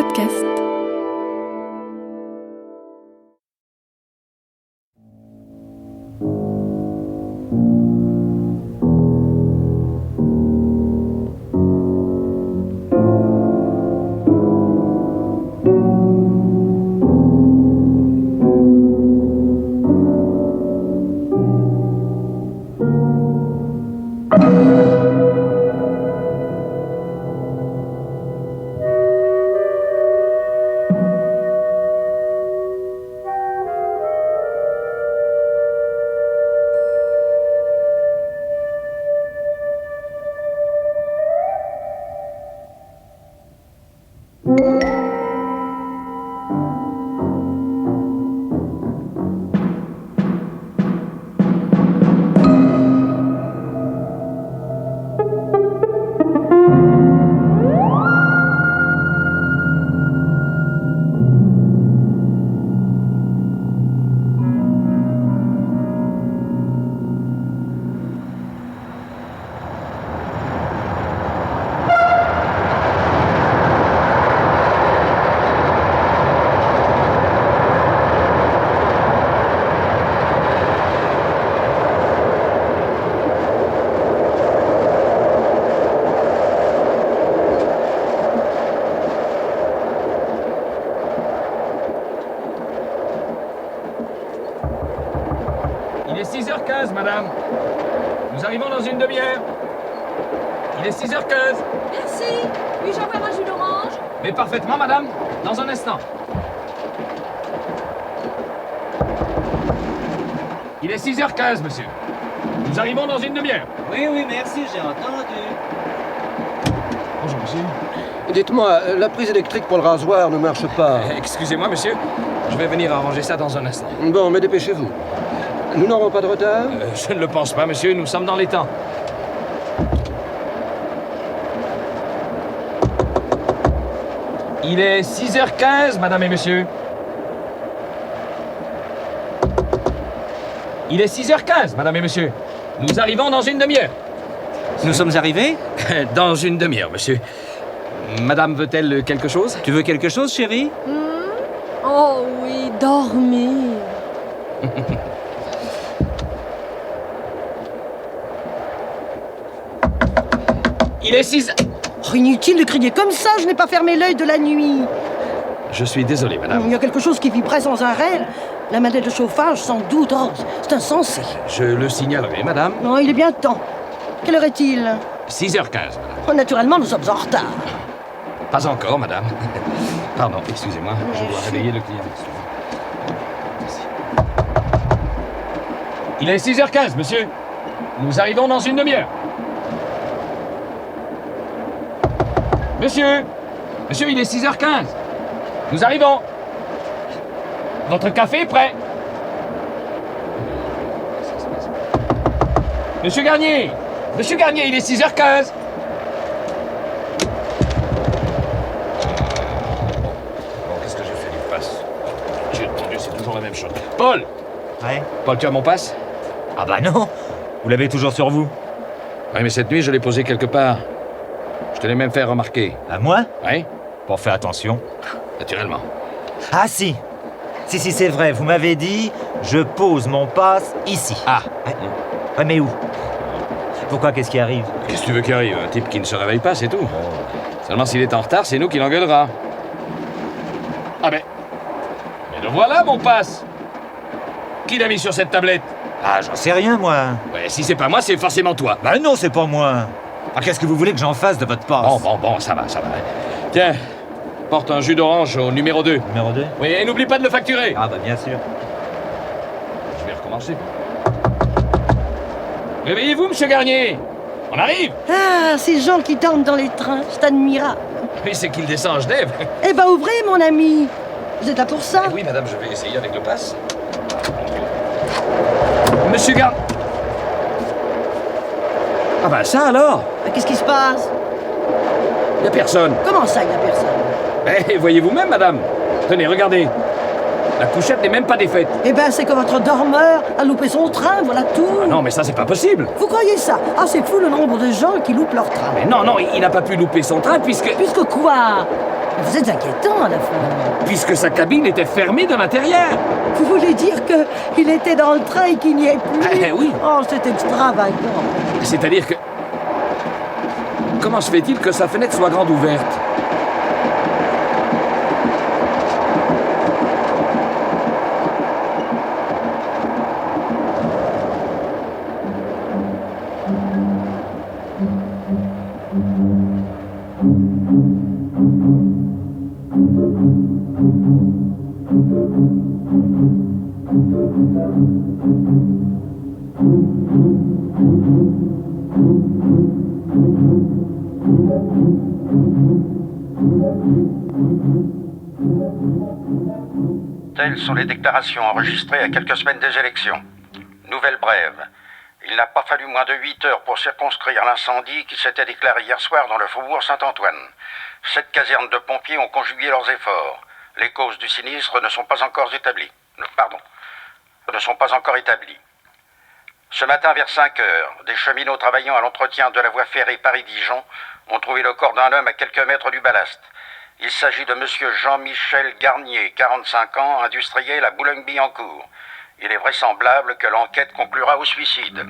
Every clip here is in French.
podcast. Il est 6h15, madame. Nous arrivons dans une demi-heure. Il est 6h15. Merci. Puis-je avoir un jus d'orange? Mais parfaitement, madame. Dans un instant. Il est 6h15, monsieur. Nous arrivons dans une demi-heure. Oui, merci, j'ai entendu. Bonjour, monsieur. Dites-moi, la prise électrique pour le rasoir ne marche pas. Excusez-moi, monsieur. Je vais venir arranger ça dans un instant. Bon, mais dépêchez-vous. Nous n'aurons pas de retard? Je ne le pense pas, monsieur. Nous sommes dans les temps. Il est 6h15, madame et monsieur. Il est 6h15, madame et monsieur. Nous arrivons dans une demi-heure. Nous sommes arrivés? Dans une demi-heure, monsieur. Madame veut-elle quelque chose? Tu veux quelque chose, chérie? Oh oui, dormir. Il est 6... Oh, inutile de crier comme ça, je n'ai pas fermé l'œil de la nuit. Je suis désolé, madame. Il y a quelque chose qui vibrait sans arrêt. La manette de chauffage, sans doute. Oh, c'est insensé. Je le signalerai, madame. Non, il est bien temps. Quelle heure est-il? 6h15, madame. Oh, naturellement, nous sommes en retard. Pas encore, madame. Pardon, excusez-moi. Je dois réveiller le client. Merci. Il est 6h15, monsieur. Nous arrivons dans une demi-heure. Monsieur! Monsieur, il est 6h15. Nous arrivons. Votre café est prêt. Monsieur Garnier! Monsieur Garnier, il est 6h15. Bon, qu'est-ce que j'ai fait du passe? Mon Dieu, c'est toujours la même chose. Paul! Ouais. Paul, tu as mon passe? Ah bah non. Vous l'avez toujours sur vous. Oui, mais cette nuit, je l'ai posé quelque part. Je te l'ai même fait remarquer. À moi? Oui? Pour faire attention. Naturellement. Ah si. Si, c'est vrai. Vous m'avez dit, je pose mon passe ici. Ah! Ouais, mais où? Pourquoi? Qu'est-ce qui arrive? Qu'est-ce que tu veux qu'il arrive? Un type qui ne se réveille pas, c'est tout. Seulement s'il est en retard, c'est nous qui l'engueulera. Ah mais le voilà, mon passe! Qui l'a mis sur cette tablette? Ah, j'en sais rien, moi. Ouais, si c'est pas moi, c'est forcément toi. Bah non, c'est pas moi. Ah, qu'est-ce que vous voulez que j'en fasse de votre passe? Bon, ça va. Tiens, porte un jus d'orange au numéro 2. Numéro 2? Oui, et n'oublie pas de le facturer. Ah bah bien sûr. Je vais recommencer. Réveillez-vous, monsieur Garnier. On arrive. Ah, ces gens qui dorment dans les trains, c'est admirable. Oui, c'est qu'il descend à Genève. Eh ben, ouvrez, mon ami. Vous êtes là pour ça? Oui, madame, je vais essayer avec le passe. Monsieur Garnier. Ah bah ça alors. Qu'est-ce qui se passe? Il n'y a personne. Comment ça, il n'y a personne? Eh, voyez vous-même, madame. Tenez, regardez. La couchette n'est même pas défaite. Eh ben, c'est que votre dormeur a loupé son train, voilà tout. Ah non, mais ça, c'est pas possible. Vous croyez ça? Ah, c'est fou le nombre de gens qui loupent leur train. Mais non, il n'a pas pu louper son train puisque... Puisque quoi? Vous êtes inquiétant, à la fin. Puisque sa cabine était fermée de l'intérieur. Vous voulez dire qu'il était dans le train et qu'il n'y est plus? Eh oui. Oh, c'est extravagant. C'est-à-dire que... Comment se fait-il que sa fenêtre soit grande ouverte? Telles sont les déclarations enregistrées à quelques semaines des élections. Nouvelle brève. Il n'a pas fallu moins de 8 heures pour circonscrire l'incendie qui s'était déclaré hier soir dans le faubourg Saint-Antoine. 7 casernes de pompiers ont conjugué leurs efforts. Les causes du sinistre ne sont pas encore établies. Ne sont pas encore établies. Ce matin vers 5 heures, des cheminots travaillant à l'entretien de la voie ferrée Paris-Dijon ont trouvé le corps d'un homme à quelques mètres du ballast. Il s'agit de monsieur Jean-Michel Garnier, 45 ans, industriel à Boulogne-Billancourt. Il est vraisemblable que l'enquête conclura au suicide.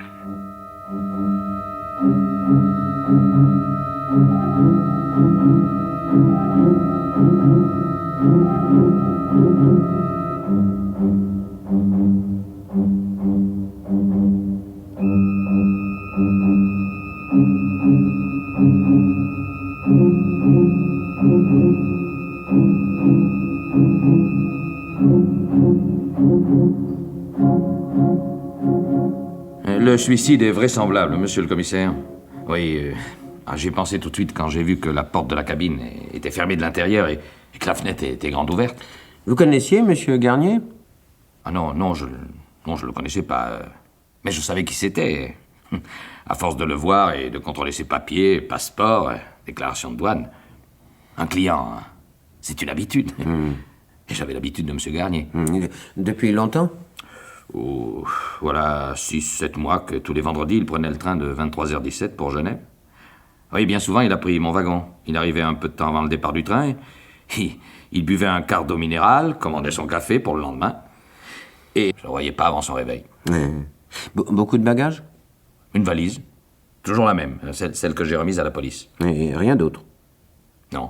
Le suicide est vraisemblable, monsieur le commissaire. Oui, j'y ai pensé tout de suite quand j'ai vu que la porte de la cabine était fermée de l'intérieur et que la fenêtre était grande ouverte. Vous connaissiez monsieur Garnier? Ah non, je le connaissais pas. Mais je savais qui c'était. À force de le voir et de contrôler ses papiers, passeport, déclaration de douane. Un client, c'est une habitude. Et j'avais l'habitude de monsieur Garnier. Depuis longtemps? Oh, voilà 6-7 mois que tous les vendredis, il prenait le train de 23h17 pour Genève. Oui, bien souvent, il a pris mon wagon. Il arrivait un peu de temps avant le départ du train. Il buvait un quart d'eau minérale, commandait son café pour le lendemain. Et je ne le voyais pas avant son réveil. Beaucoup de bagages? Une valise. Toujours la même, celle que j'ai remise à la police. Et rien d'autre? Non.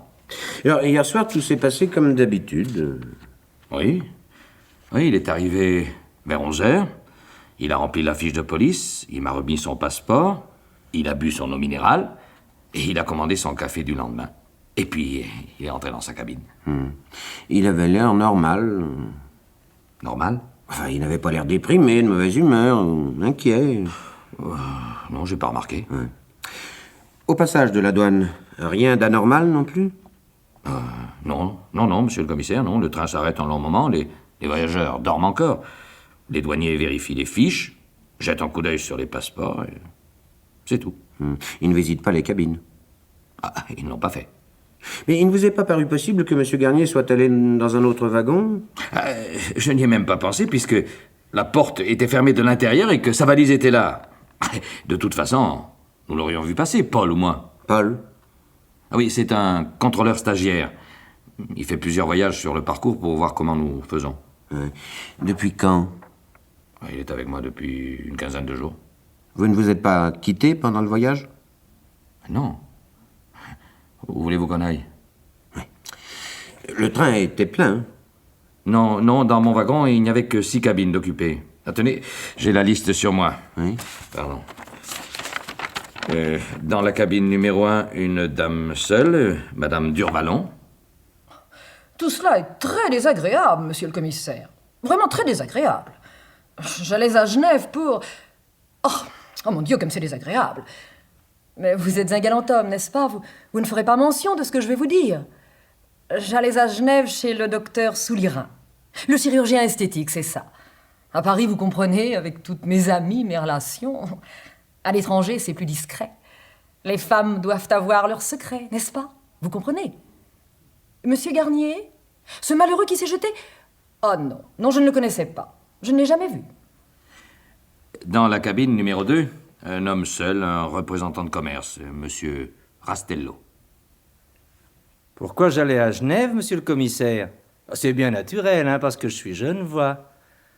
Alors, hier soir, tout s'est passé comme d'habitude. Oui, il est arrivé vers 11h. Il a rempli la fiche de police, il m'a remis son passeport, il a bu son eau minérale, et il a commandé son café du lendemain. Et puis, il est entré dans sa cabine. Il avait l'air normal. Normal? Enfin, il n'avait pas l'air déprimé, de mauvaise humeur, inquiet. Non, j'ai pas remarqué. Au passage de la douane, rien d'anormal non plus? Non, monsieur le commissaire, non. Le train s'arrête un long moment, les voyageurs dorment encore. Les douaniers vérifient les fiches, jettent un coup d'œil sur les passeports, et c'est tout. Ils ne visitent pas les cabines. Ils ne l'ont pas fait. Mais il ne vous est pas paru possible que M. Garnier soit allé dans un autre wagon? Je n'y ai même pas pensé, puisque la porte était fermée de l'intérieur et que sa valise était là. De toute façon, nous l'aurions vu passer, Paul ou moi. Paul? Ah oui, c'est un contrôleur stagiaire. Il fait plusieurs voyages sur le parcours pour voir comment nous faisons. Depuis quand? Il est avec moi depuis une quinzaine de jours. Vous ne vous êtes pas quitté pendant le voyage? Non. Où voulez-vous qu'on aille? Le train était plein. Non, dans mon wagon, il n'y avait que 6 cabines d'occupées. Tenez, j'ai la liste sur moi. Oui. Pardon. Dans la cabine numéro 1, une dame seule, Madame Durvallon. Tout cela est très désagréable, monsieur le commissaire. Vraiment très désagréable. J'allais à Genève pour... Oh mon Dieu, comme c'est désagréable. Mais vous êtes un galant homme, n'est-ce pas? Vous ne ferez pas mention de ce que je vais vous dire. J'allais à Genève chez le docteur Soulirin. Le chirurgien esthétique, c'est ça. À Paris, vous comprenez, avec toutes mes amies, mes relations. À l'étranger, c'est plus discret. Les femmes doivent avoir leurs secrets, n'est-ce pas? Vous comprenez? Monsieur Garnier? Ce malheureux qui s'est jeté? Oh non, je ne le connaissais pas. Je ne l'ai jamais vu. Dans la cabine numéro 2, un homme seul, un représentant de commerce, Monsieur Rastello. Pourquoi j'allais à Genève, monsieur le commissaire? C'est bien naturel, hein, parce que je suis genevois.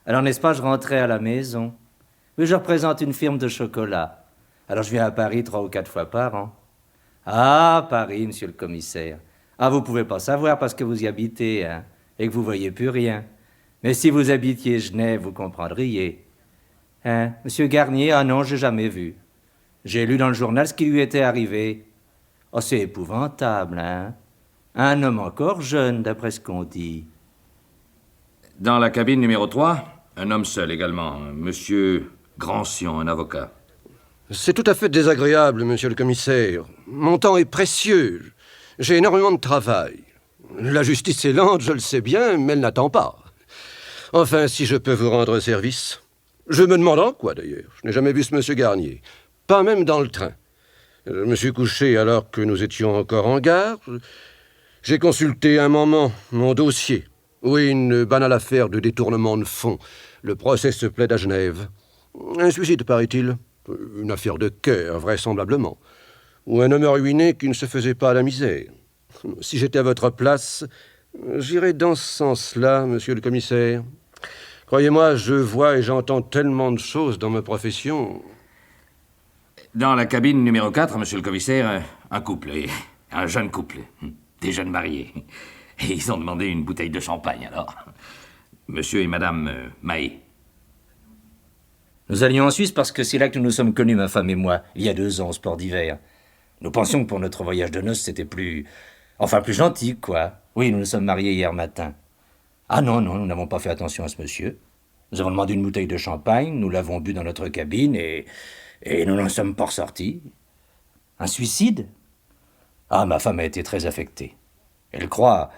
Alors, n'est-ce pas, je rentrais à la maison. Mais je représente une firme de chocolat. Alors, je viens à Paris 3 ou 4 fois par an. Ah, Paris, monsieur le commissaire. Ah, vous pouvez pas savoir parce que vous y habitez, hein, et que vous voyez plus rien. Mais si vous habitiez Genève, vous comprendriez. Hein, monsieur Garnier, ah non, j'ai jamais vu. J'ai lu dans le journal ce qui lui était arrivé. Oh, c'est épouvantable, hein. Un homme encore jeune, d'après ce qu'on dit. Dans la cabine numéro 3, un homme seul également, monsieur Grancion, un avocat. C'est tout à fait désagréable, monsieur le commissaire. Mon temps est précieux. J'ai énormément de travail. La justice est lente, je le sais bien, mais elle n'attend pas. Enfin, si je peux vous rendre service. Je me demande en quoi, d'ailleurs. Je n'ai jamais vu ce monsieur Garnier. Pas même dans le train. Je me suis couché alors que nous étions encore en gare. J'ai consulté un moment mon dossier. Oui, une banale affaire de détournement de fonds. Le procès se plaide à Genève. Un suicide, paraît-il. Une affaire de cœur, vraisemblablement. Ou un homme ruiné qui ne se faisait pas à la misère. Si j'étais à votre place, j'irais dans ce sens-là, monsieur le commissaire. Croyez-moi, je vois et j'entends tellement de choses dans ma profession. Dans la cabine numéro 4, monsieur le commissaire, un couple, un jeune couple, des jeunes mariés. Et ils ont demandé une bouteille de champagne, alors. Monsieur et madame Mahé. Nous allions en Suisse parce que c'est là que nous nous sommes connus, ma femme et moi, il y a 2 ans, au sport d'hiver. Nous pensions que pour notre voyage de noces, c'était plus gentil, quoi. Oui, nous nous sommes mariés hier matin. Ah non, nous n'avons pas fait attention à ce monsieur. Nous avons demandé une bouteille de champagne, nous l'avons bu dans notre cabine et nous n'en sommes pas ressortis. Un suicide? Ah, ma femme a été très affectée. Elle croit...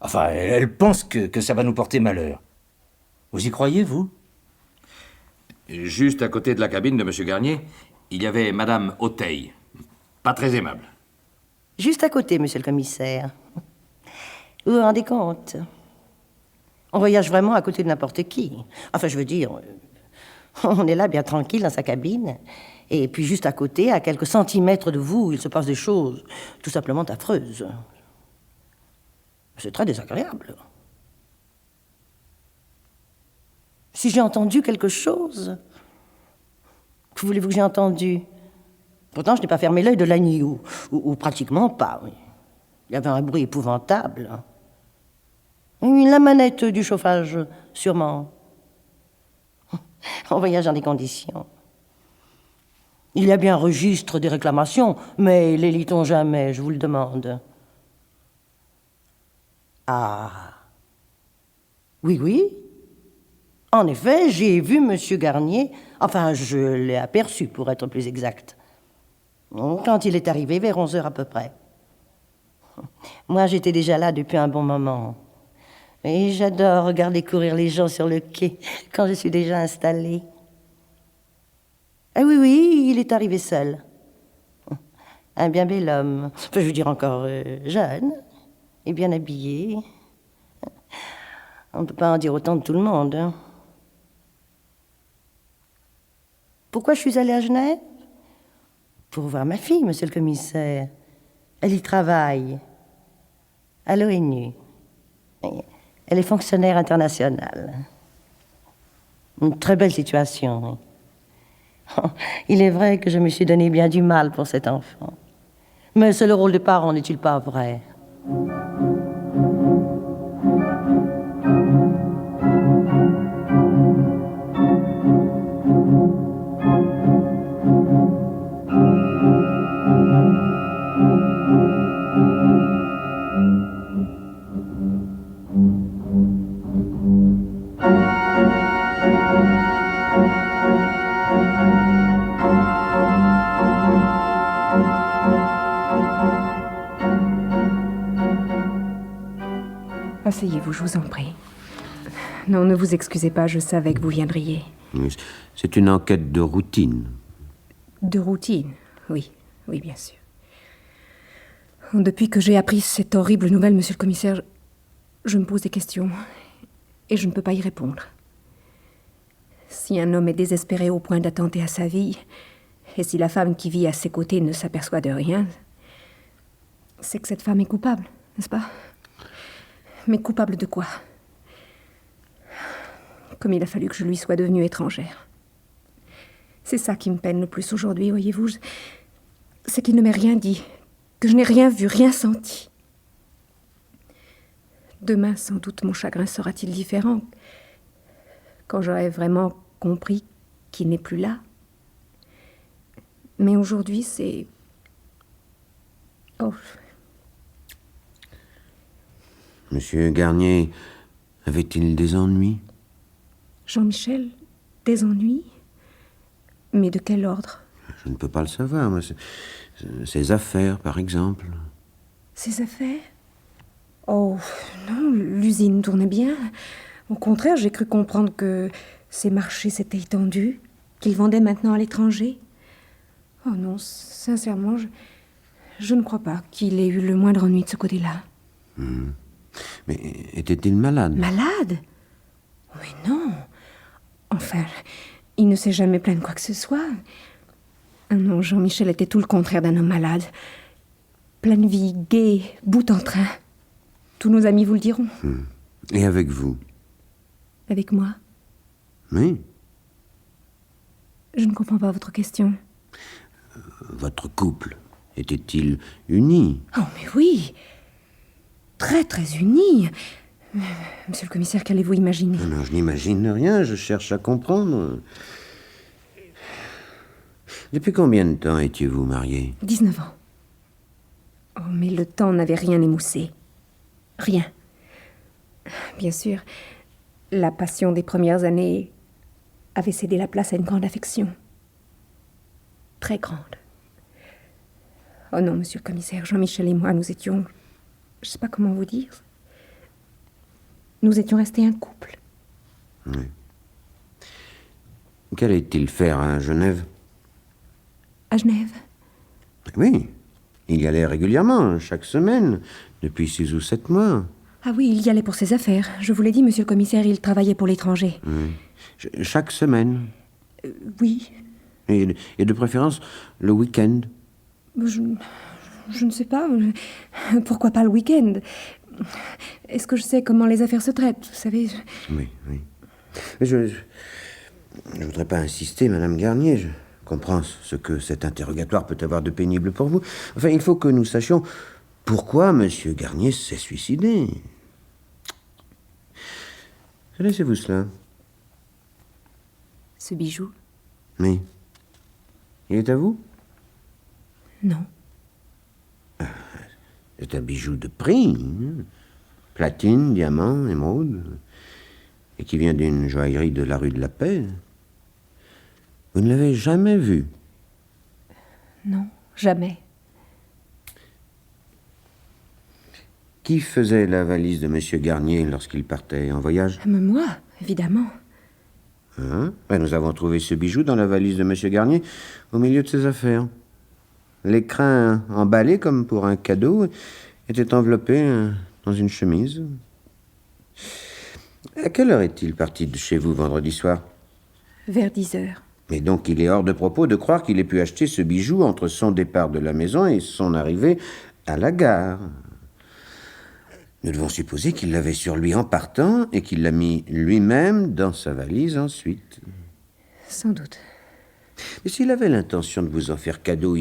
Enfin, elle pense que ça va nous porter malheur. Vous y croyez, vous? Juste à côté de la cabine de monsieur Garnier, il y avait madame Auteuil. Pas très aimable. Juste à côté, monsieur le commissaire. Vous vous rendez compte? On voyage vraiment à côté de n'importe qui. Enfin, je veux dire, on est là bien tranquille dans sa cabine. Et puis juste à côté, à quelques centimètres de vous, il se passe des choses tout simplement affreuses. C'est très désagréable. Si j'ai entendu quelque chose... Que voulez-vous que j'ai entendu? Pourtant, je n'ai pas fermé l'œil de la nuit, ou pratiquement pas. Oui. Il y avait un bruit épouvantable. Oui, la manette du chauffage, sûrement. On voyage dans des conditions. Il y a bien un registre des réclamations, mais les lit-on jamais, je vous le demande. Ah. Oui. En effet, j'ai vu M. Garnier, enfin, je l'ai aperçu, pour être plus exact, quand il est arrivé vers 11 heures à peu près. Moi, j'étais déjà là depuis un bon moment. Et j'adore regarder courir les gens sur le quai quand je suis déjà installée. Ah oui, il est arrivé seul. Un bien bel homme. Enfin, je veux dire encore jeune et bien habillé. On ne peut pas en dire autant de tout le monde. Hein. Pourquoi je suis allée à Genève? Pour voir ma fille, monsieur le commissaire. Elle y travaille. À l'ONU. Elle est fonctionnaire internationale. Une très belle situation. Il est vrai que je me suis donné bien du mal pour cet enfant. Mais c'est le rôle de parent, n'est-il pas vrai? Asseyez-vous, je vous en prie. Non, ne vous excusez pas, je savais que vous viendriez. C'est une enquête de routine. De routine, oui, bien sûr. Depuis que j'ai appris cette horrible nouvelle, monsieur le commissaire, je me pose des questions et je ne peux pas y répondre. Si un homme est désespéré au point d'attenter à sa vie, et si la femme qui vit à ses côtés ne s'aperçoit de rien, c'est que cette femme est coupable, n'est-ce pas? Mais coupable de quoi? Comme il a fallu que je lui sois devenue étrangère. C'est ça qui me peine le plus aujourd'hui, voyez-vous. C'est qu'il ne m'ait rien dit, que je n'ai rien vu, rien senti. Demain, sans doute, mon chagrin sera-t-il différent, quand j'aurai vraiment compris qu'il n'est plus là. Mais aujourd'hui, c'est... Oh. Monsieur Garnier avait-il des ennuis? Jean-Michel, des ennuis? Mais de quel ordre? Je ne peux pas le savoir, mais ses affaires, par exemple. Ses affaires? Oh, non, l'usine tournait bien. Au contraire, j'ai cru comprendre que ses marchés s'étaient étendus, qu'il vendait maintenant à l'étranger. Oh non, sincèrement, je ne crois pas qu'il ait eu le moindre ennui de ce côté-là. Mais était-il malade? Malade? Mais non. Enfin, il ne s'est jamais plaint de quoi que ce soit. Ah non, Jean-Michel était tout le contraire d'un homme malade. Plein de vie, gai, bout en train. Tous nos amis vous le diront. Et avec vous? Avec moi? Oui. Je ne comprends pas votre question. Votre couple était-il uni? Oh, mais oui. Très, très unis. Monsieur le commissaire, qu'allez-vous imaginer? Non, je n'imagine rien, je cherche à comprendre. Depuis combien de temps étiez-vous mariés? 19 ans. Oh, mais le temps n'avait rien émoussé. Rien. Bien sûr, la passion des premières années avait cédé la place à une grande affection. Très grande. Oh non, monsieur le commissaire, Jean-Michel et moi, nous étions... Je ne sais pas comment vous dire. Nous étions restés un couple. Oui. Qu'allait-il faire à Genève? À Genève? Oui, il y allait régulièrement, chaque semaine, depuis 6 ou 7 mois. Ah oui, il y allait pour ses affaires. Je vous l'ai dit, monsieur le commissaire, il travaillait pour l'étranger. Oui. Chaque semaine. Oui. Et de préférence, le week-end. Je ne sais pas. Pourquoi pas le week-end? Est-ce que je sais comment les affaires se traitent, vous savez? Oui. Mais je ne voudrais pas insister, Madame Garnier. Je comprends ce que cet interrogatoire peut avoir de pénible pour vous. Enfin, il faut que nous sachions pourquoi Monsieur Garnier s'est suicidé. Laissez-vous cela. Ce bijou? Oui. Il est à vous? Non. C'est un bijou de prix. Platine, diamant, émeraude. Et qui vient d'une joaillerie de la rue de la Paix. Vous ne l'avez jamais vu? Non, jamais. Qui faisait la valise de Monsieur Garnier lorsqu'il partait en voyage? Mais moi, évidemment. Nous avons trouvé ce bijou dans la valise de Monsieur Garnier, au milieu de ses affaires. L'écrin emballé comme pour un cadeau était enveloppé dans une chemise. À quelle heure est-il parti de chez vous vendredi soir? Vers 10 heures. Mais donc il est hors de propos de croire qu'il ait pu acheter ce bijou entre son départ de la maison et son arrivée à la gare. Nous devons supposer qu'il l'avait sur lui en partant et qu'il l'a mis lui-même dans sa valise ensuite. Sans doute. Mais s'il avait l'intention de vous en faire cadeau,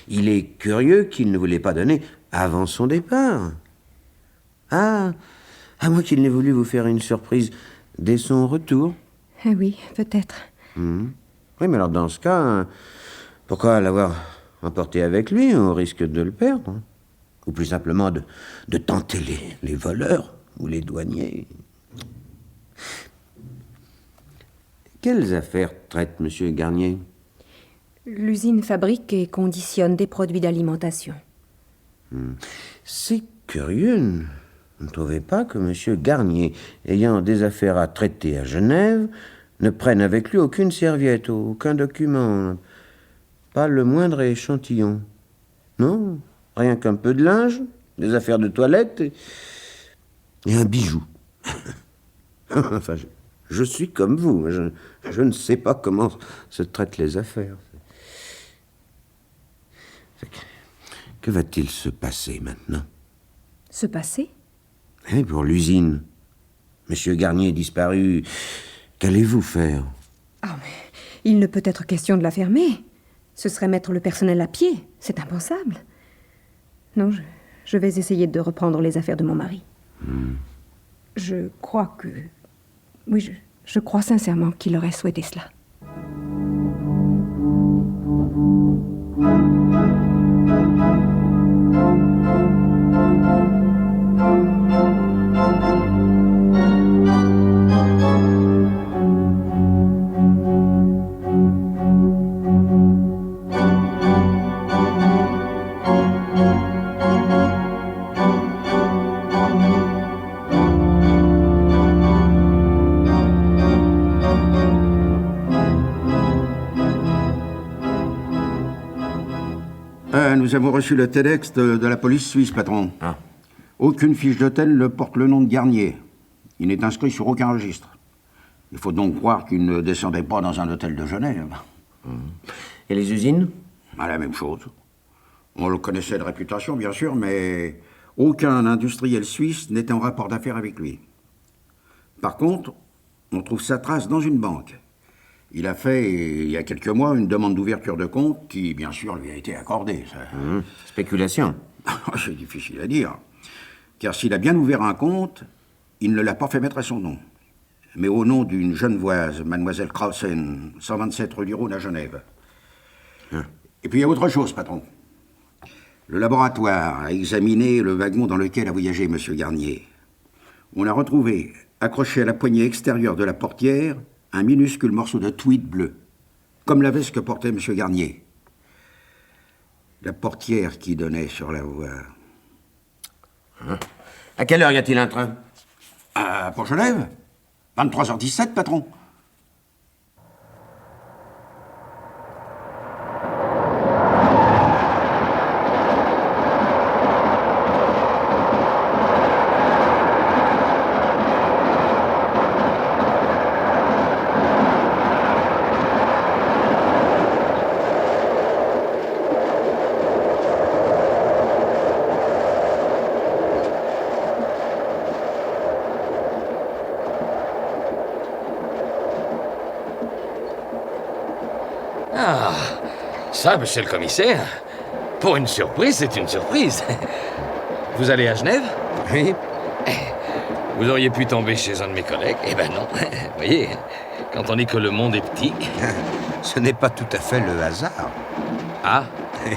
il est curieux qu'il ne vous l'ait pas donné avant son départ. Ah, à moins qu'il n'ait voulu vous faire une surprise dès son retour. Ah oui, peut-être. Oui, mais alors dans ce cas, pourquoi l'avoir emporté avec lui au risque de le perdre? Ou plus simplement de tenter les voleurs ou les douaniers. Quelles affaires traite Monsieur Garnier? L'usine fabrique et conditionne des produits d'alimentation. C'est curieux. Vous ne trouvez pas que Monsieur Garnier, ayant des affaires à traiter à Genève, ne prenne avec lui aucune serviette, aucun document, pas le moindre échantillon? Non? Rien qu'un peu de linge, des affaires de toilette et un bijou. Enfin, je suis comme vous. Je ne sais pas comment se traitent les affaires. Que va-t-il se passer maintenant? Se passer? Hein, pour l'usine. Monsieur Garnier est disparu. Qu'allez-vous faire? Ah, mais il ne peut être question de la fermer. Ce serait mettre le personnel à pied. C'est impensable. Non, je vais essayer de reprendre les affaires de mon mari. Je crois que... Oui, je crois sincèrement qu'il aurait souhaité cela. Nous avons reçu le TEDx de la police suisse, patron. Ah. Aucune fiche d'hôtel ne porte le nom de Garnier. Il n'est inscrit sur aucun registre. Il faut donc croire qu'il ne descendait pas dans un hôtel de Genève. Et les usines? La même chose. On le connaissait de réputation, bien sûr, mais aucun industriel suisse n'était en rapport d'affaires avec lui. Par contre, on trouve sa trace dans une banque. Il a fait, il y a quelques mois, une demande d'ouverture de compte qui, bien sûr, lui a été accordée. Spéculation. C'est difficile à dire. Car s'il a bien ouvert un compte, il ne l'a pas fait mettre à son nom, mais au nom d'une Genevoise, mademoiselle Krausen, 127 rue du Rhône à Genève. Et puis il y a autre chose, patron. Le laboratoire a examiné le wagon dans lequel a voyagé M. Garnier. On a retrouvé, accroché à la poignée extérieure de la portière, un minuscule morceau de tweed bleu, comme la veste que portait M. Garnier. La portière qui donnait sur la voie. À quelle heure y a-t-il un train? Pour Genève 23h17, patron. Ça, monsieur le commissaire, pour une surprise, c'est une surprise. Vous allez à Genève? Oui. Vous auriez pu tomber chez un de mes collègues. Eh ben non. Vous voyez, quand on dit que le monde est petit... Ce n'est pas tout à fait le hasard. Ah?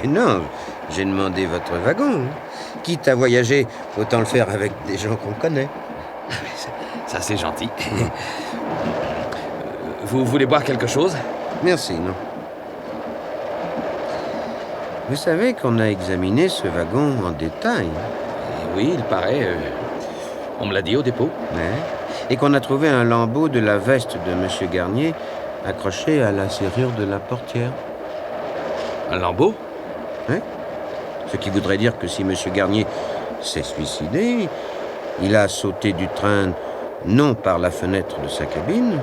Eh non, j'ai demandé votre wagon. Quitte à voyager, autant le faire avec des gens qu'on connaît. Ça, c'est gentil. Vous voulez boire quelque chose? Merci, non. Vous savez qu'on a examiné ce wagon en détail. Oui, il paraît. On me l'a dit au dépôt. Ouais. Et qu'on a trouvé un lambeau de la veste de M. Garnier accroché à la serrure de la portière. Un lambeau? Oui. Ce qui voudrait dire que si M. Garnier s'est suicidé, il a sauté du train non par la fenêtre de sa cabine,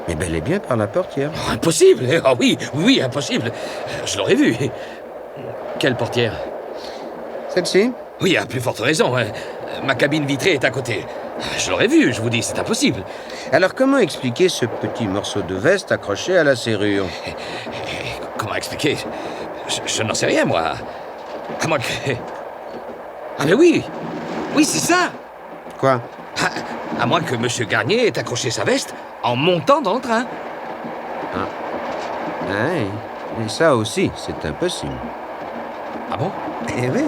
mais bel et bien par la portière. Oh, impossible! Ah oui, oui, impossible. Je l'aurais vu. Quelle portière? Celle-ci? Oui, à plus forte raison. Ma cabine vitrée est à côté. Je l'aurais vu, je vous dis, c'est impossible. Alors comment expliquer ce petit morceau de veste accroché à la serrure? Comment expliquer? Je n'en sais rien, moi. À moins que... Ah mais oui! Oui, c'est ça! Quoi? À moins que M. Garnier ait accroché sa veste en montant dans le train. Ah. Ouais. Et ça aussi, c'est impossible. Ah bon? Eh oui.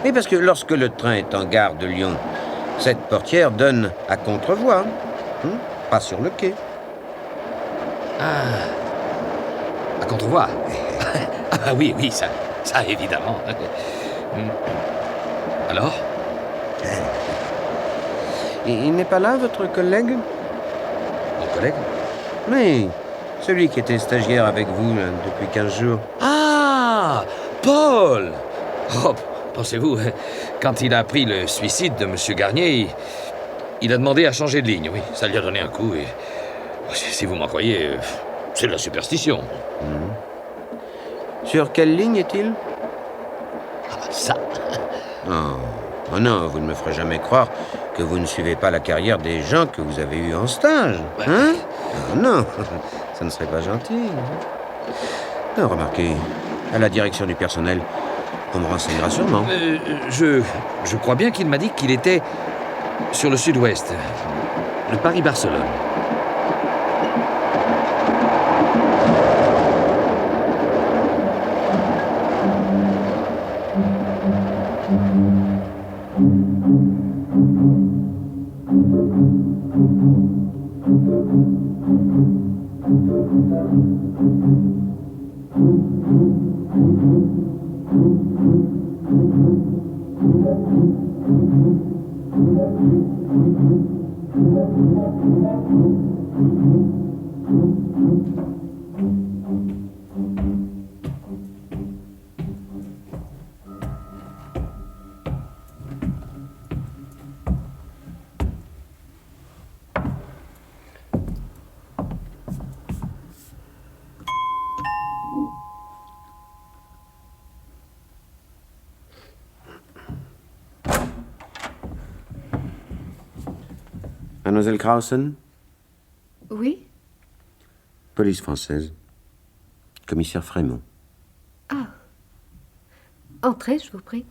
Et parce que lorsque le train est en gare de Lyon, cette portière donne à contrevoie, pas sur le quai. Ah. À contrevoie. Ah oui, oui, ça évidemment. Alors? Il n'est pas là, votre collègue? Mon collègue? Oui, celui qui était stagiaire avec vous là, depuis 15 jours. Ah! Paul! Oh, pensez-vous, quand il a appris le suicide de M. Garnier, il a demandé à changer de ligne, oui. Ça lui a donné un coup et... Si vous m'en croyez, c'est de la superstition. Sur quelle ligne est-il? ça. Oh non, vous ne me ferez jamais croire que vous ne suivez pas la carrière des gens que vous avez eus en stage. Hein? Non, ça ne serait pas gentil. Non, remarquez, à la direction du personnel, on me renseignera sûrement. Je crois bien qu'il m'a dit qu'il était sur le sud-ouest, le Paris-Barcelone. Mademoiselle Krausen, Oui? police française. Commissaire Frémont. Ah. Entrez, je vous prie.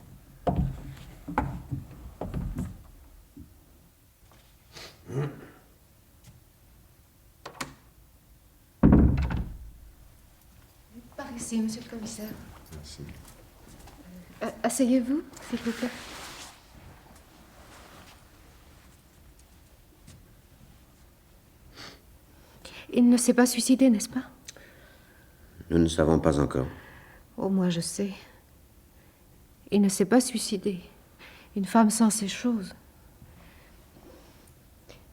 Par ici, monsieur le commissaire. Merci. Asseyez-vous, s'il vous plaît. Il ne s'est pas suicidé, n'est-ce pas? Nous ne savons pas encore. Oh, moi, je sais. Il ne s'est pas suicidé. Une femme sans ces choses.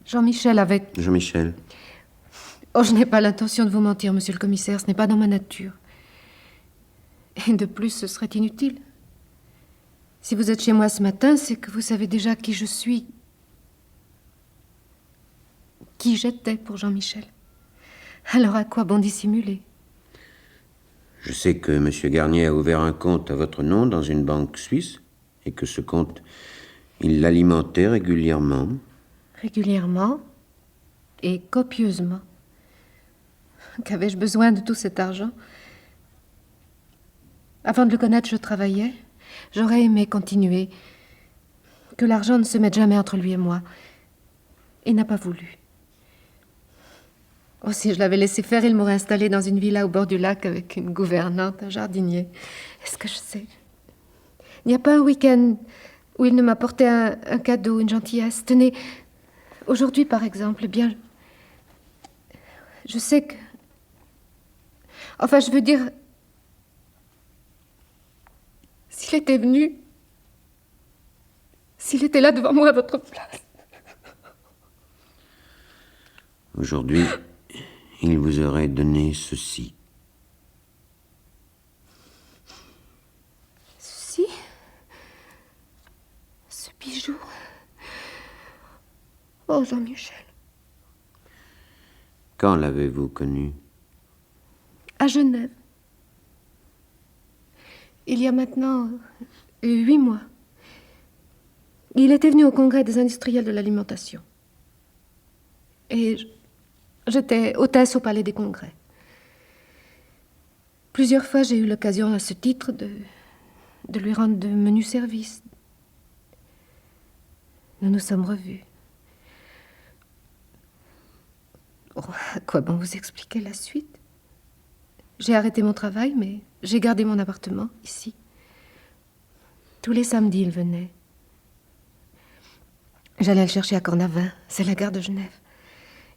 Jean-Michel avait... Jean-Michel. Oh, je n'ai pas l'intention de vous mentir, monsieur le commissaire. Ce n'est pas dans ma nature. Et de plus, ce serait inutile. Si vous êtes chez moi ce matin, c'est que vous savez déjà qui je suis. Qui j'étais pour Jean-Michel. Alors à quoi bon dissimuler? Je sais que M. Garnier a ouvert un compte à votre nom dans une banque suisse et que ce compte, il l'alimentait régulièrement. Régulièrement et copieusement. Qu'avais-je besoin de tout cet argent? Avant de le connaître, je travaillais. J'aurais aimé continuer. Que l'argent ne se mette jamais entre lui et moi. Il n'a pas voulu. Oh, si je l'avais laissé faire, il m'aurait installé dans une villa au bord du lac avec une gouvernante, un jardinier. Est-ce que je sais? Il n'y a pas un week-end où il ne m'apportait un cadeau, une gentillesse. Tenez, aujourd'hui, par exemple, eh bien, je sais que... Enfin, je veux dire... S'il était venu... S'il était là devant moi à votre place... Aujourd'hui, il vous aurait donné ceci. Ceci? Ce bijou? Oh, Jean-Michel. Quand l'avez-vous connu? À Genève. Il y a maintenant 8 mois. Il était venu au congrès des industriels de l'alimentation. Et j'étais hôtesse au palais des congrès. Plusieurs fois, j'ai eu l'occasion à ce titre de lui rendre de menus services. Nous nous sommes revus. Oh, à quoi bon vous expliquer la suite? J'ai arrêté mon travail, mais j'ai gardé mon appartement, ici. Tous les samedis, il venait. J'allais le chercher à Cornavin, c'est la gare de Genève.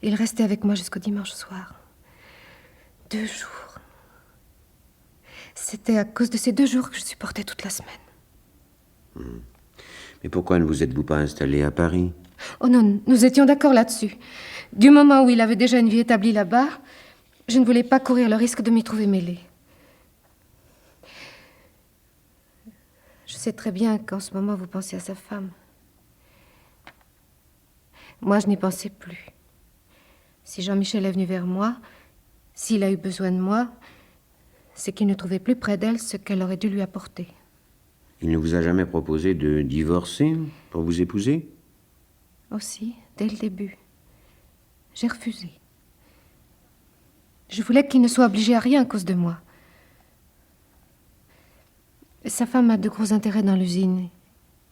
Il restait avec moi jusqu'au dimanche soir. 2 jours. C'était à cause de ces 2 jours que je supportais toute la semaine. Mais pourquoi ne vous êtes-vous pas installé à Paris? Oh non, nous étions d'accord là-dessus. Du moment où il avait déjà une vie établie là-bas, je ne voulais pas courir le risque de m'y trouver mêlée. Je sais très bien qu'en ce moment, vous pensez à sa femme. Moi, je n'y pensais plus. Si Jean-Michel est venu vers moi, s'il a eu besoin de moi, c'est qu'il ne trouvait plus près d'elle ce qu'elle aurait dû lui apporter. Il ne vous a jamais proposé de divorcer pour vous épouser? Aussi, dès le début. J'ai refusé. Je voulais qu'il ne soit obligé à rien à cause de moi. Sa femme a de gros intérêts dans l'usine.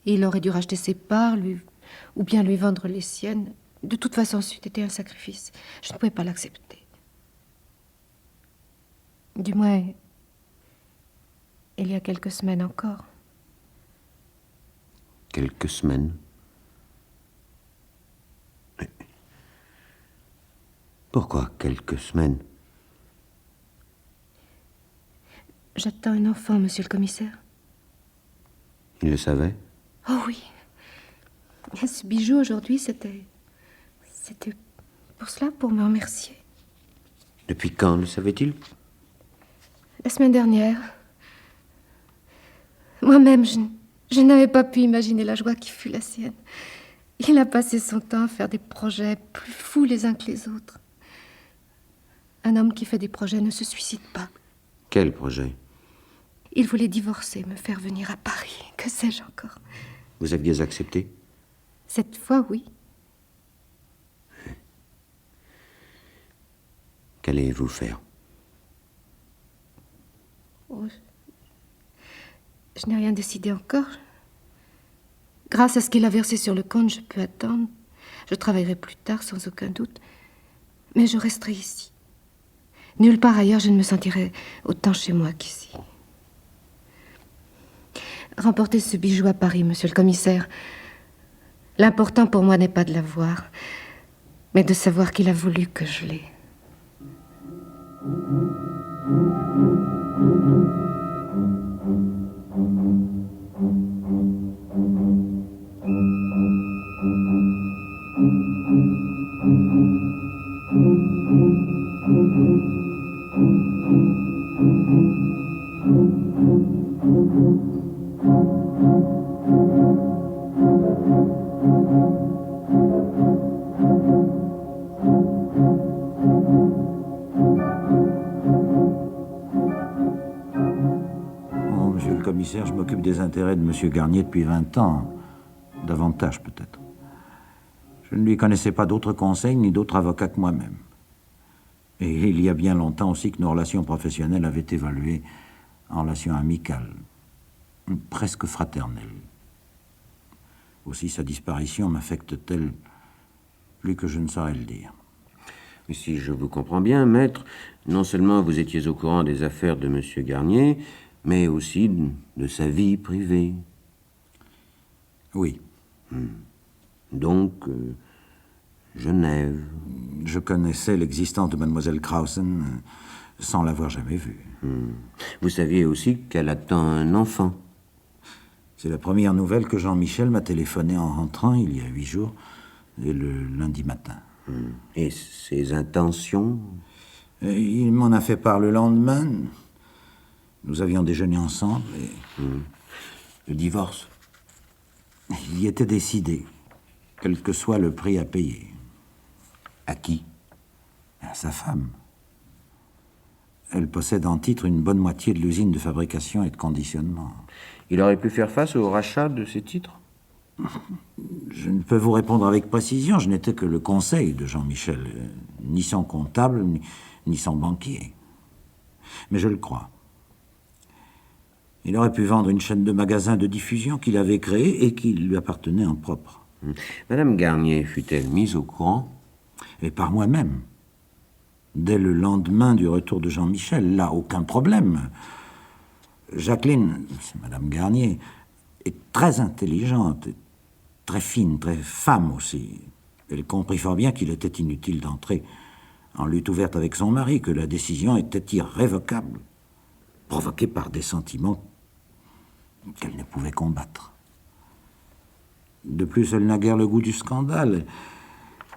Il aurait dû racheter ses parts, ou bien lui vendre les siennes. De toute façon, c'eût été un sacrifice. Je ne pouvais pas l'accepter. Du moins, il y a quelques semaines encore. Quelques semaines? Mais pourquoi quelques semaines? J'attends un enfant, monsieur le commissaire. Il le savait? Oh oui. Ce bijou aujourd'hui, c'était pour cela, pour me remercier. Depuis quand le savait-il? La semaine dernière. Moi-même, je n'avais pas pu imaginer la joie qui fut la sienne. Il a passé son temps à faire des projets plus fous les uns que les autres. Un homme qui fait des projets ne se suicide pas. Quel projet? Il voulait divorcer, me faire venir à Paris. Que sais-je encore? Vous aviez accepté? Cette fois, oui. Qu'allez-vous faire? Oh, je n'ai rien décidé encore. Grâce à ce qu'il a versé sur le compte, je peux attendre. Je travaillerai plus tard, sans aucun doute. Mais je resterai ici. Nulle part ailleurs, je ne me sentirai autant chez moi qu'ici. Remporter ce bijou à Paris, monsieur le commissaire. L'important pour moi n'est pas de l'avoir, mais de savoir qu'il a voulu que je l'aie. Monsieur le commissaire, je m'occupe des intérêts de Monsieur Garnier depuis 20 ans. Davantage, peut-être. Je ne lui connaissais pas d'autres conseils ni d'autres avocats que moi-même. Et il y a bien longtemps aussi que nos relations professionnelles avaient évolué en relations amicales, presque fraternelles. Aussi, sa disparition m'affecte-t-elle plus que je ne saurais le dire. Mais si je vous comprends bien, maître, non seulement vous étiez au courant des affaires de Monsieur Garnier, mais aussi de sa vie privée. Oui. Donc, Genève. Je connaissais l'existence de Mademoiselle Krausen sans l'avoir jamais vue. Vous saviez aussi qu'elle attend un enfant. C'est la première nouvelle que Jean-Michel m'a téléphoné en rentrant il y a 8 jours, et le lundi matin. Et ses intentions? Il m'en a fait part le lendemain. Nous avions déjeuné ensemble et... Le divorce? Il y était décidé, quel que soit le prix à payer. À qui? À sa femme. Elle possède en titre une bonne moitié de l'usine de fabrication et de conditionnement. Il aurait pu faire face au rachat de ces titres? Je ne peux vous répondre avec précision. Je n'étais que le conseil de Jean-Michel, ni son comptable, ni son banquier. Mais je le crois. Il aurait pu vendre une chaîne de magasins de diffusion qu'il avait créée et qui lui appartenait en propre. Madame Garnier fut-elle mise au courant? Et par moi-même. Dès le lendemain du retour de Jean-Michel, là, aucun problème. Jacqueline, c'est Madame Garnier, est très intelligente, très fine, très femme aussi. Elle comprit fort bien qu'il était inutile d'entrer en lutte ouverte avec son mari, que la décision était irrévocable, provoquée par des sentiments qu'elle ne pouvait combattre. De plus, elle n'a guère le goût du scandale.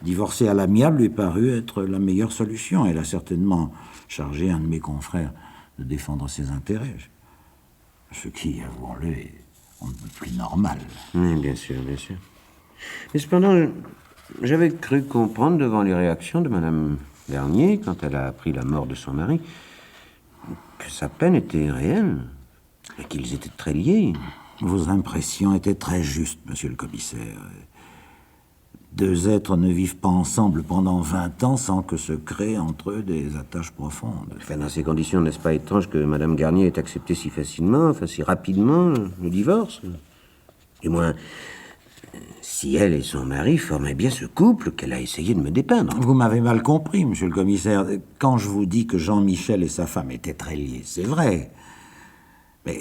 Divorcer à l'amiable lui parut être la meilleure solution. Elle a certainement chargé un de mes confrères de défendre ses intérêts. Ce qui, avouons-le, est on ne peut plus normal. Oui, bien sûr, bien sûr. Mais cependant, j'avais cru comprendre devant les réactions de Madame Garnier, quand elle a appris la mort de son mari, que sa peine était réelle et qu'ils étaient très liés. Vos impressions étaient très justes, monsieur le commissaire. Deux êtres ne vivent pas ensemble pendant 20 ans sans que se créent entre eux des attaches profondes. Enfin, dans ces conditions, n'est-ce pas étrange que Madame Garnier ait accepté si facilement, enfin si rapidement, le divorce? Du moins, si elle et son mari formaient bien ce couple qu'elle a essayé de me dépeindre. Vous m'avez mal compris, monsieur le commissaire. Quand je vous dis que Jean-Michel et sa femme étaient très liés, c'est vrai. Mais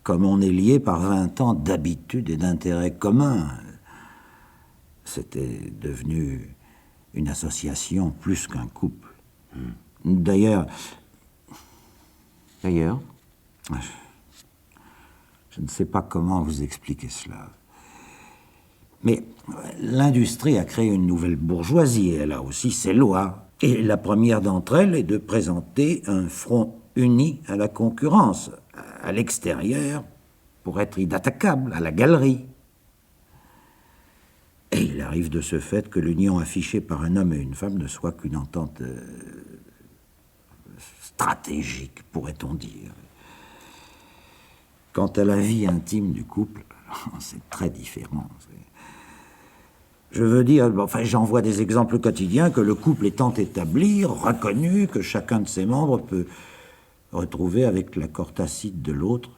comme on est liés par 20 ans d'habitude et d'intérêt commun, c'était devenu une association plus qu'un couple. D'ailleurs... D'ailleurs? Je ne sais pas comment vous expliquer cela. Mais l'industrie a créé une nouvelle bourgeoisie, et elle a aussi ses lois. Et la première d'entre elles est de présenter un front uni à la concurrence, à l'extérieur, pour être inattaquable, à la galerie. Et il arrive de ce fait que l'union affichée par un homme et une femme ne soit qu'une entente stratégique, pourrait-on dire. Quant à la vie intime du couple, c'est très différent. Je veux dire, enfin, j'en vois des exemples quotidiens que le couple étant établi, reconnu, que chacun de ses membres peut retrouver avec l'accord tacite de l'autre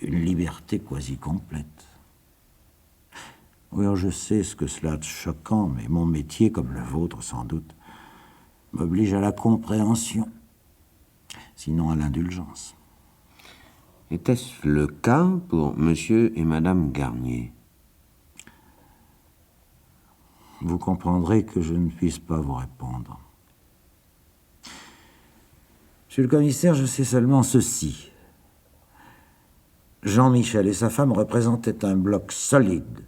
une liberté quasi complète. Oui, je sais ce que cela a de choquant, mais mon métier, comme le vôtre sans doute, m'oblige à la compréhension, sinon à l'indulgence. Était-ce le cas pour Monsieur et Madame Garnier? Vous comprendrez que je ne puisse pas vous répondre. Monsieur le commissaire, je sais seulement ceci. Jean-Michel et sa femme représentaient un bloc solide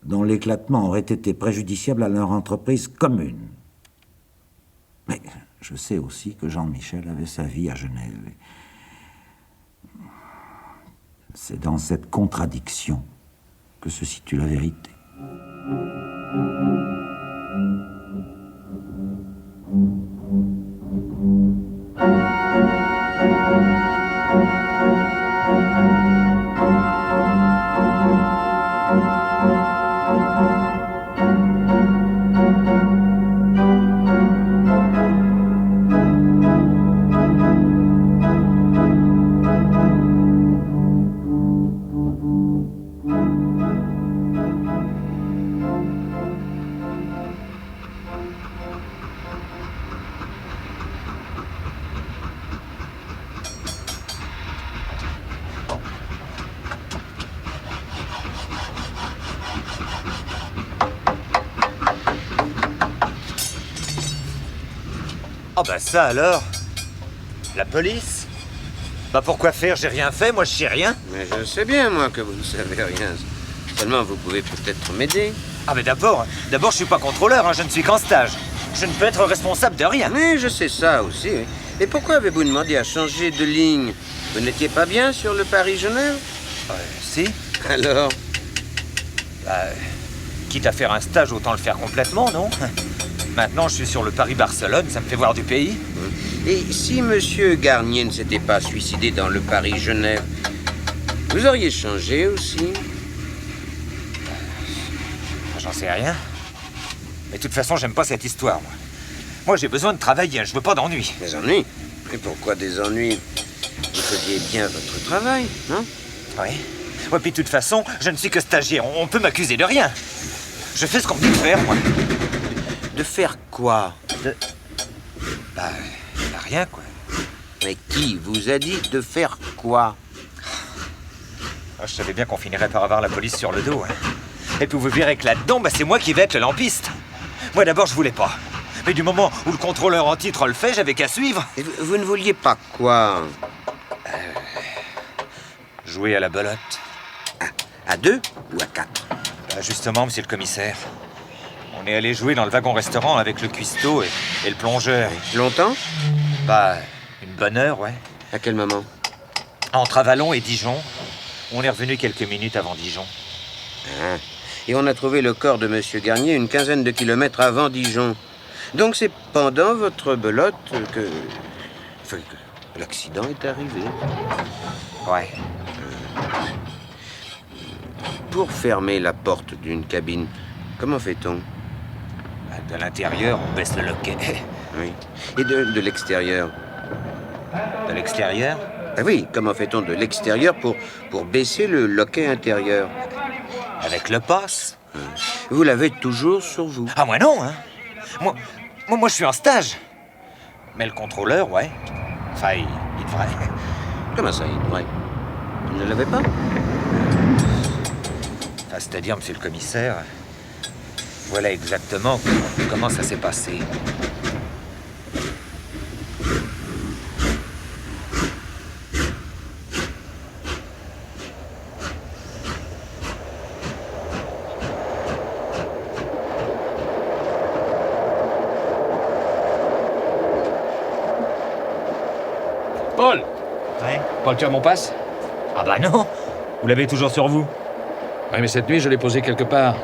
dont l'éclatement aurait été préjudiciable à leur entreprise commune. Mais je sais aussi que Jean-Michel avait sa vie à Genève. C'est dans cette contradiction que se situe la vérité. Oh bah ça alors? La police? Bah pourquoi faire? J'ai rien fait, moi je sais rien. Mais je sais bien, moi, que vous ne savez rien. Seulement, vous pouvez peut-être m'aider. Ah mais d'abord je suis pas contrôleur, hein, je ne suis qu'en stage. Je ne peux être responsable de rien. Mais je sais ça aussi, oui. Et pourquoi avez-vous demandé à changer de ligne? Vous n'étiez pas bien sur le Paris-Genève? Si. Alors? Bah, quitte à faire un stage, autant le faire complètement, non? Maintenant, je suis sur le Paris-Barcelone, ça me fait voir du pays. Et si Monsieur Garnier ne s'était pas suicidé dans le Paris-Genève, vous auriez changé aussi? J'en sais rien. Mais de toute façon, j'aime pas cette histoire, moi. Moi, j'ai besoin de travailler, je veux pas d'ennuis. Des ennuis? Et pourquoi des ennuis? Vous faisiez bien votre travail, non? Oui. Ouais, puis de toute façon, je ne suis que stagiaire, on peut m'accuser de rien. Je fais ce qu'on me dit de faire, moi. De faire quoi? Bah, rien, quoi. Mais qui vous a dit de faire quoi? Je savais bien qu'on finirait par avoir la police sur le dos. Hein. Et puis vous verrez que là-dedans, bah, c'est moi qui vais être le lampiste. Moi d'abord, je voulais pas. Mais du moment où le contrôleur en titre le fait, j'avais qu'à suivre. Et vous ne vouliez pas quoi? Jouer à la belote. À 2 ou à 4? Bah, justement, monsieur le commissaire. On est allé jouer dans le wagon-restaurant avec le cuistot et le plongeur. Longtemps? Bah, une bonne heure, ouais. À quel moment? Entre Avalon et Dijon. On est revenu quelques minutes avant Dijon. Ah. Et on a trouvé le corps de Monsieur Garnier une quinzaine de kilomètres avant Dijon. Donc c'est pendant votre belote que l'accident est arrivé. Ouais. pour fermer la porte d'une cabine, comment fait-on? De l'intérieur, on baisse le loquet. Oui. Et de l'extérieur? De l'extérieur? Ah oui, comment fait-on de l'extérieur pour baisser le loquet intérieur? Avec le passe. Vous l'avez toujours sur vous? Ah, moi non, hein. Moi, je suis en stage. Mais le contrôleur, ouais. Enfin, il devrait. Comment ça, il devrait? Vous ne l'avez pas? Enfin, c'est-à-dire, monsieur le commissaire, voilà exactement comment ça s'est passé. Paul! Ouais. Paul, tu as mon passe? Ah bah non. Vous l'avez toujours sur vous. Oui, mais cette nuit, je l'ai posé quelque part.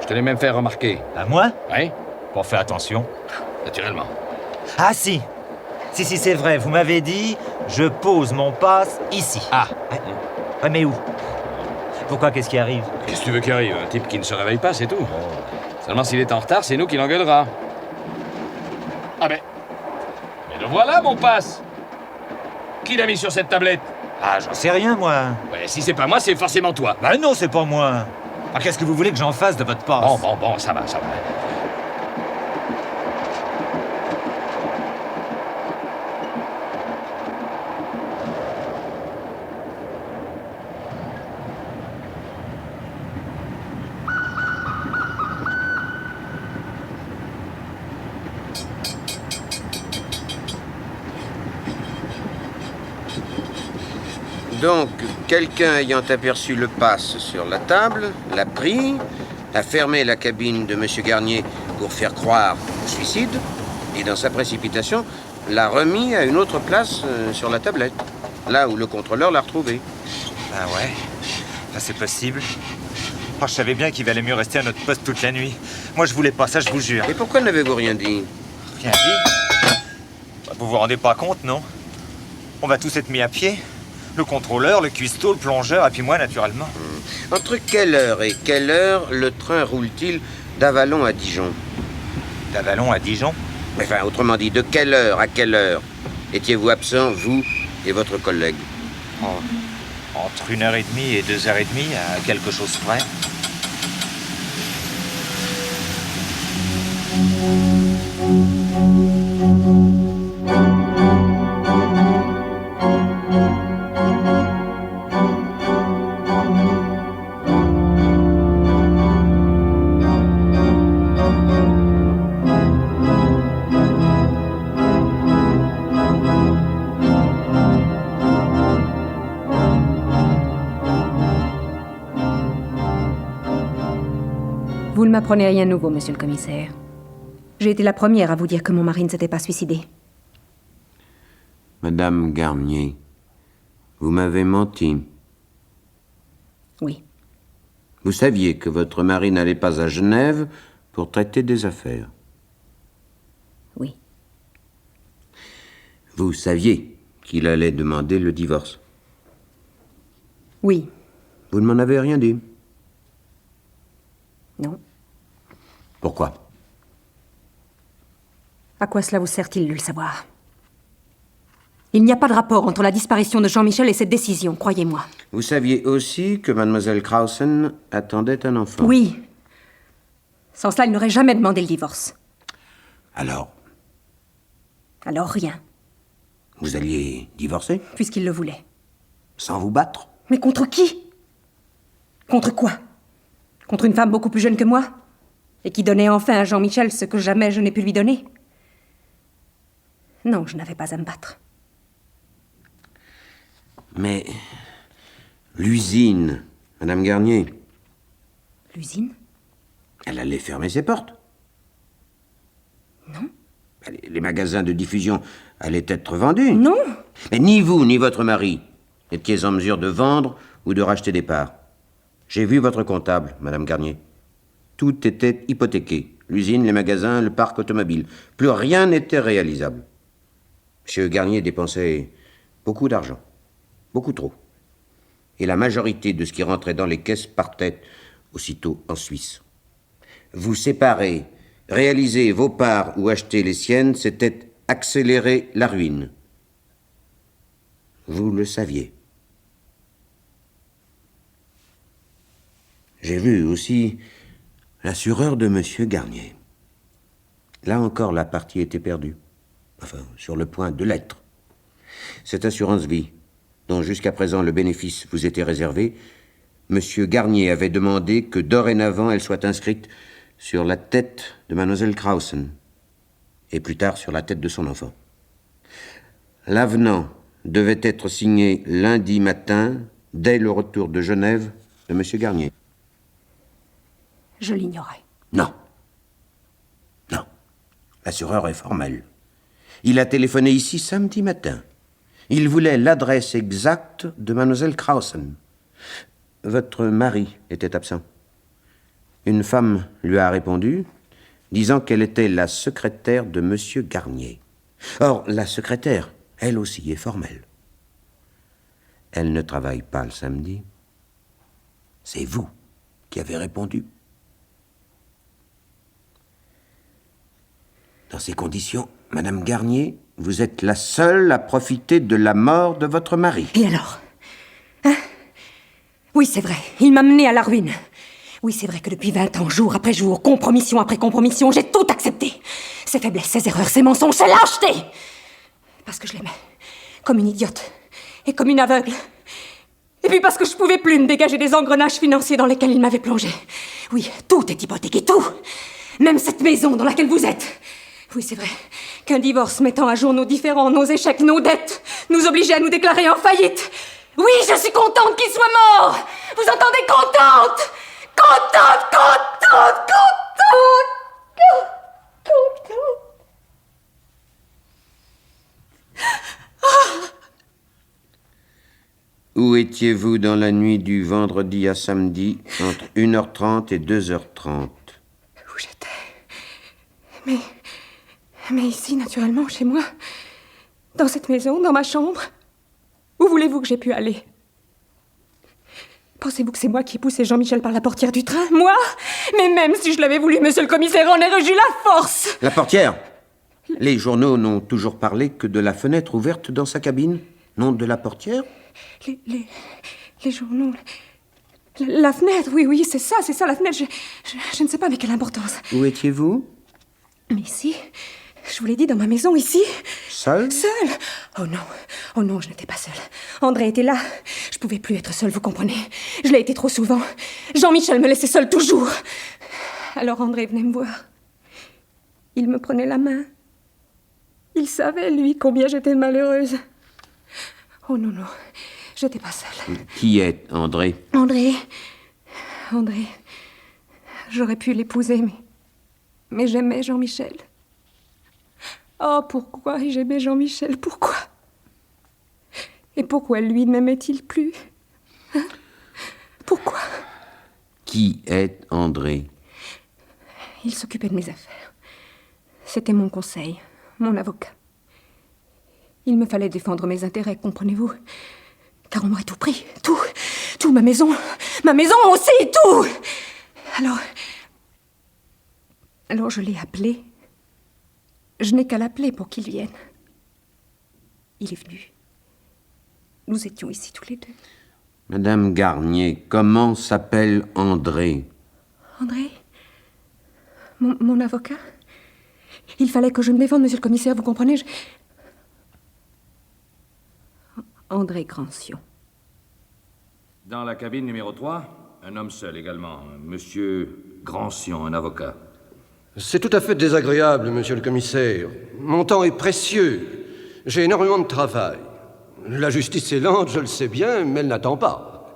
Je te l'ai même fait remarquer. À moi? Oui? Pour faire attention. Naturellement. Ah si. Si, c'est vrai. Vous m'avez dit, je pose mon passe ici. Ah. Ouais, mais où? Pourquoi? Qu'est-ce qui arrive? Qu'est-ce que tu veux qu'il arrive? Un type qui ne se réveille pas, c'est tout. Seulement s'il est en retard, c'est nous qui l'engueulera. Ah mais le voilà, mon passe! Qui l'a mis sur cette tablette? Ah, j'en sais rien, moi. Ouais, si c'est pas moi, c'est forcément toi. Bah non, c'est pas moi. Ah, qu'est-ce que vous voulez que j'en fasse de votre passe? Bon, ça va. Donc, quelqu'un ayant aperçu le passe sur la table, l'a pris, a fermé la cabine de M. Garnier pour faire croire au suicide, et dans sa précipitation, l'a remis à une autre place sur la tablette, là où le contrôleur l'a retrouvé. Ah ouais? Ah, c'est possible. Oh, je savais bien qu'il valait mieux rester à notre poste toute la nuit. Moi, je voulais pas ça, je vous jure. Et pourquoi n'avez-vous rien dit? Rien dit? Bah, vous vous rendez pas compte, non? On va tous être mis à pied. Le contrôleur, le cuistot, le plongeur, et puis moi, naturellement. Entre quelle heure et quelle heure le train roule-t-il d'Avalon à Dijon? D'Avalon à Dijon? Enfin, autrement dit, de quelle heure à quelle heure étiez-vous absent, vous et votre collègue? Entre 1h30 et 2h30, à quelque chose près. Vous ne m'apprenez rien de nouveau, monsieur le commissaire. J'ai été la première à vous dire que mon mari ne s'était pas suicidé. Madame Garnier, vous m'avez menti. Oui. Vous saviez que votre mari n'allait pas à Genève pour traiter des affaires. Oui. Vous saviez qu'il allait demander le divorce. Oui. Vous ne m'en avez rien dit. Non. Pourquoi? À quoi cela vous sert-il de le savoir? Il n'y a pas de rapport entre la disparition de Jean-Michel et cette décision, croyez-moi. Vous saviez aussi que mademoiselle Krausen attendait un enfant. Oui. Sans cela, il n'aurait jamais demandé le divorce. Alors, Alors rien, vous alliez divorcer? puisqu'il le voulait. Sans vous battre? Mais contre qui? Contre quoi? Contre une femme beaucoup plus jeune que moi? Et qui donnait enfin à Jean-Michel ce que jamais je n'ai pu lui donner? Non, je n'avais pas à me battre. Mais l'usine, Madame Garnier, L'usine? elle allait fermer ses portes. Non. Les magasins de diffusion allaient être vendus. Non. Mais ni vous, ni votre mari n'étiez en mesure de vendre ou de racheter des parts. J'ai vu votre comptable, Madame Garnier. Tout était hypothéqué. L'usine, les magasins, le parc automobile. Plus rien n'était réalisable. Monsieur Garnier dépensait beaucoup d'argent. Beaucoup trop. et la majorité de ce qui rentrait dans les caisses partait aussitôt en Suisse. Vous séparer, réaliser vos parts ou acheter les siennes, c'était accélérer la ruine. Vous le saviez. J'ai vu aussi l'assureur de M. Garnier. Là encore, la partie était perdue. Enfin, sur le point de l'être. Cette assurance-vie, dont jusqu'à présent le bénéfice vous était réservé, M. Garnier avait demandé que dorénavant elle soit inscrite sur la tête de Mlle Krausen, et plus tard sur la tête de son enfant. L'avenant devait être signé lundi matin, dès le retour de Genève de M. Garnier. Je l'ignorais. Non. Non. L'assureur est formel. Il a téléphoné ici samedi matin. Il voulait l'adresse exacte de Mlle Krausen. Votre mari était absent. Une femme lui a répondu, disant qu'elle était la secrétaire de M. Garnier. Or, la secrétaire, elle aussi, est formelle. Elle ne travaille pas le samedi. C'est vous qui avez répondu. Dans ces conditions, Madame Garnier, vous êtes la seule à profiter de la mort de votre mari. Et alors? Hein? Oui, c'est vrai, il m'a menée à la ruine. Oui, c'est vrai que depuis 20 ans, jour après jour, compromission après compromission, j'ai tout accepté. Ses faiblesses, ses erreurs, ses mensonges, ses lâchetés. Parce que je l'aimais, comme une idiote et comme une aveugle. Et puis parce que je pouvais plus me dégager des engrenages financiers dans lesquels il m'avait plongé. Oui, tout est hypothéqué, tout. Même cette maison dans laquelle vous êtes. Oui, c'est vrai qu'un divorce mettant à jour nos différends, nos échecs, nos dettes, nous obligeait à nous déclarer en faillite. Oui, je suis contente qu'il soit mort. Vous entendez, contente? Contente, contente, contente, contente. Où étiez-vous dans la nuit du vendredi à samedi, entre 1h30 et 2h30? Où j'étais? Mais ici, naturellement, chez moi. Dans cette maison, dans ma chambre. Où voulez-vous que j'aie pu aller? Pensez-vous que c'est moi qui ai poussé Jean-Michel par la portière du train? Moi? Mais même si je l'avais voulu, monsieur le commissaire, en aurait eu la force! La portière? Les journaux n'ont toujours parlé que de la fenêtre ouverte dans sa cabine, non de la portière? Les journaux... La fenêtre, oui, c'est ça, la fenêtre. Je ne sais pas avec quelle importance. Où étiez-vous? Mais ici, je vous l'ai dit, dans ma maison, ici. Seule? Seule? Oh non, je n'étais pas seule. André était là. Je pouvais plus être seule, vous comprenez. Je l'ai été trop souvent. Jean-Michel me laissait seule toujours. Alors André venait me voir. Il me prenait la main. Il savait, lui, combien j'étais malheureuse. Oh non, j'étais pas seule. Qui est André? André. J'aurais pu l'épouser, mais j'aimais Jean-Michel. Oh, pourquoi j'aimais Jean-Michel? Pourquoi? Et pourquoi lui ne m'aimait-il plus? Hein? Pourquoi? Qui est André? Il s'occupait de mes affaires. C'était mon conseil, mon avocat. Il me fallait défendre mes intérêts, comprenez-vous? Car on m'aurait tout pris, tout, ma maison aussi, tout! Alors je l'ai appelé. Je n'ai qu'à l'appeler pour qu'il vienne. Il est venu. Nous étions ici tous les deux. Madame Garnier, comment s'appelle André? André? Mon avocat? Il fallait que je me défende, monsieur le commissaire, vous comprenez? André Grancion. Dans la cabine numéro 3, un homme seul également, monsieur Grancion, un avocat. C'est tout à fait désagréable, monsieur le commissaire. Mon temps est précieux. J'ai énormément de travail. La justice est lente, je le sais bien, mais elle n'attend pas.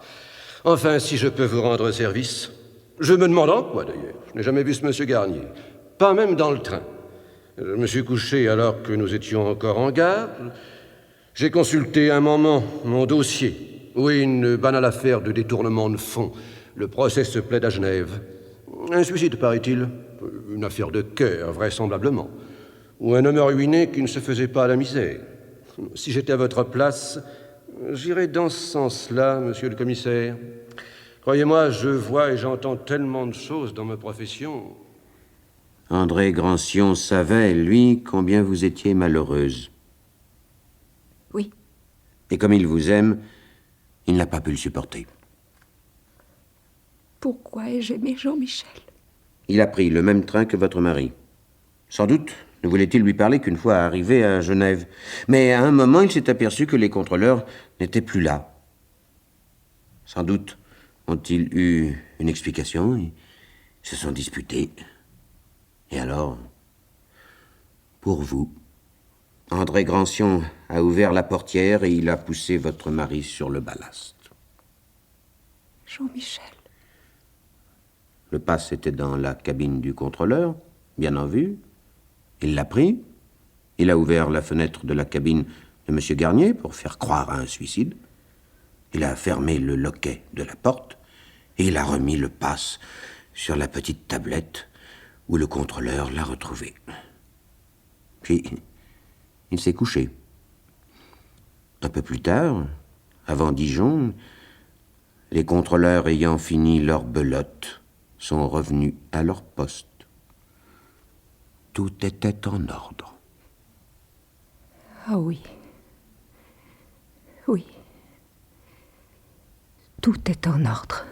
Enfin, si je peux vous rendre service. Je me demande en quoi, d'ailleurs. Je n'ai jamais vu ce monsieur Garnier. Pas même dans le train. Je me suis couché alors que nous étions encore en gare. J'ai consulté un moment mon dossier. Oui, une banale affaire de détournement de fonds. Le procès se plaide à Genève. Un suicide, paraît-il. Une affaire de cœur, vraisemblablement. Ou un homme ruiné qui ne se faisait pas à la misère. Si j'étais à votre place, J'irai dans ce sens-là, monsieur le commissaire. Croyez-moi, je vois et j'entends tellement de choses dans ma profession. André Grancion savait, lui, combien vous étiez malheureuse. Oui. Et comme il vous aime, il n'a pas pu le supporter. Pourquoi ai-je aimé Jean-Michel? Il a pris le même train que votre mari. Sans doute ne voulait-il lui parler qu'une fois arrivé à Genève. Mais à un moment, il s'est aperçu que les contrôleurs n'étaient plus là. Sans doute ont-ils eu une explication et se sont disputés. Et alors, pour vous, André Grancion a ouvert la portière et il a poussé votre mari sur le ballast. Jean-Michel. Le passe était dans la cabine du contrôleur, bien en vue. Il l'a pris. Il a ouvert la fenêtre de la cabine de M. Garnier pour faire croire à un suicide. Il a fermé le loquet de la porte et il a remis le passe sur la petite tablette où le contrôleur l'a retrouvé. Puis, il s'est couché. Un peu plus tard, avant Dijon, les contrôleurs ayant fini leur belote sont revenus à leur poste. Tout était en ordre. Ah oui. Oui. Tout est en ordre.